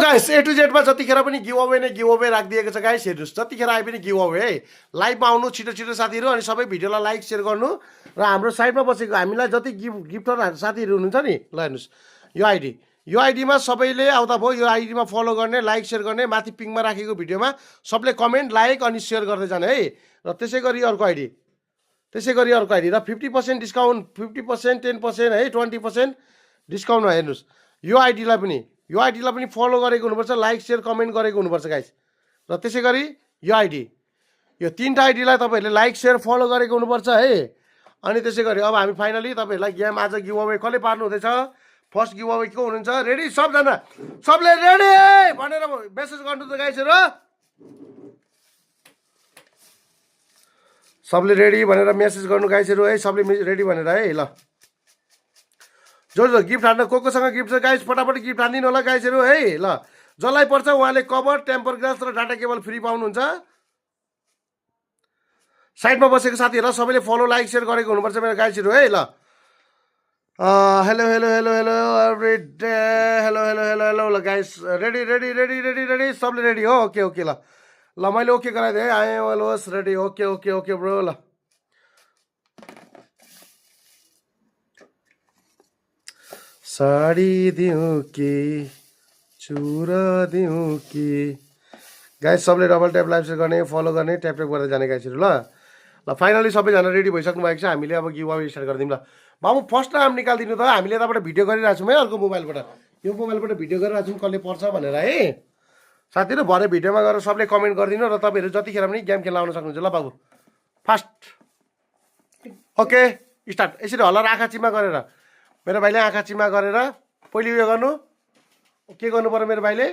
Guys A to जेडमा जतिखेर पनि give away नै गिभ अवे राखिदिएको छ गाइस। हेर्नुहोस् जतिखेर आए पनि गिभ अवे है। लाइभमा आउनु छिटो छिटो साथीहरू, अनि सबै भिडियोलाई लाइक सेयर गर्नु। र हाम्रो साइडमा बसेको हामीलाई जति गिफ्टर साथीहरू हुनुहुन्छ नि, ल हेर्नुहोस् यो आइडीमा सबैले आउँदा भयो। यो आइडीमा फलो गर्ने, लाइक सेयर गर्ने, माथि पिङमा राखेको भिडियोमा सबले कमेन्ट लाइक अनि सेयर गर्दै जाने है। र त्यसै गरी अर्को आइडी र 50% डिस्काउन्ट, 50%, 10% है, 20% डिस्काउन्टमा हेर्नुहोस्। यो आइडीलाई पनि फलो गरेको हुनुपर्छ, लाइक सेयर कमेन्ट गरेको हुनुपर्छ गाइस। र त्यसै गरी यो तीनटा आइडीलाई तपाईँहरूले लाइक सेयर फलो गरेको हुनुपर्छ है। अनि त्यसै गरी अब हामी फाइनली तपाईँहरूलाई गेम आज गिभ अवे कसले पार्नु हुँदैछ, फर्स्ट गिभ अवे को हुनुहुन्छ, रेडी सबजना, सबले रेडी भनेर मेसेज गर्नु त गाइसहरू, सबले रेडी भनेर मेसेज गर्नु गाइसहरू है, सबले रेडी भनेर है। ल जो गिफ्ट हान्नु कोसँग गिफ्ट छ गाइस फटाफट गिफ्ट हानिदिनु होला गाइसहरू है। ल जसलाई पर्छ उहाँले कभर, टेम्पर ग्लास र डाटा केबल फ्री पाउनुहुन्छ। साइडमा बसेको साथीहरूलाई सबैले फलो लाइक सेयर गरेको हुनुपर्छ मेरो गाइसहरू है। ल hello hello hello hello every day, hello hello hello hello. ल guys ready ready ready ready ready सबले रेडी हो? Okay okay. ल ल मैले ओके गराइदिएँ है, आएँ होस् ready, okay okay okay bro. ल साडी दिउँ कि चुरा दिउँ कि गाइस सबले डबल ट्याप लाइभ सेयर गर्ने, फलो गर्ने, ट्याप ट्याप गर्दै जाने गाइसहरू। ल फाइनली सबैजना रेडी भइसक्नु भएको छ। हामीले अब गिभ अवे स्टार्ट गरिदिउँ। ल बाबु फर्स्ट नाम निकालिदिनु त, हामीले यताबाट भिडियो गरिरहेको छौँ है, अर्को मोबाइलबाट, यो मोबाइलबाट भिडियो गरिरहेको छौँ कसले पर्छ भनेर है साथीहरू। भरे भिडियोमा गएर सबले कमेन्ट गरिदिनु र तपाईँहरू जतिखेर पनि गेम खेल्न आउन सक्नुहुन्छ। ल बाबु फास्ट ओके स्टार्ट। यसरी हल्ला आँखा चिमा गरेर मेरो भाइले आँखा चिमा गरेर पहिले उयो गर्नु, के गर्नु पर्यो मेरो भाइले,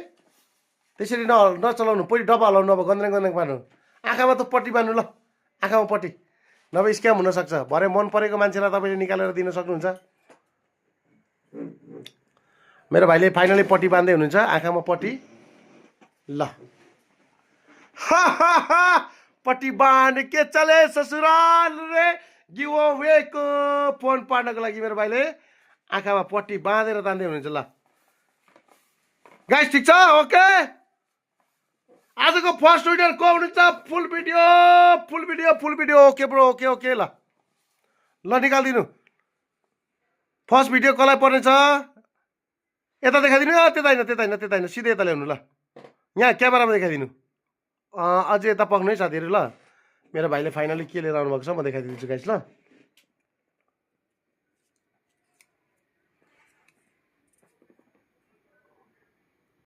त्यसरी नचलाउनु, पहिले डब्बा हलाउनु, अब गन्द्रेङ गन्द्रेङ पार्नु, आँखामा त पट्टी बान्नु। ल आँखामा पट्टी, नभए स्क्याम हुनसक्छ। भरे मन परेको मान्छेलाई तपाईँले निकालेर दिन सक्नुहुन्छ। मेरो भाइले फाइनली पट्टी बान्दै हुनुहुन्छ, आँखामा पट्टी। ल पट्टी बाँध के चले ससुराल रे, गिभ अवेको फोन पार्नको लागि मेरो भाइले आँखामा पट्टी बाँधेर तान्दै हुनुहुन्छ। ल गाइस ठिक छ ओके। आजको फर्स्ट विनर को हुनुहुन्छ, full video okay bro, okay okay. ल ल निकालिदिनु फर्स्ट भिडियो कसलाई पर्नेछ, यता देखाइदिनु, त्यता होइन सिधै यता ल्याउनु। ल यहाँ क्यामेरामा देखाइदिनु, अझै यता पक्नु है साथीहरू। ल मेरो भाइले फाइनली के लिएर आउनुभएको छ म देखाइदिन्छु गाइस। ल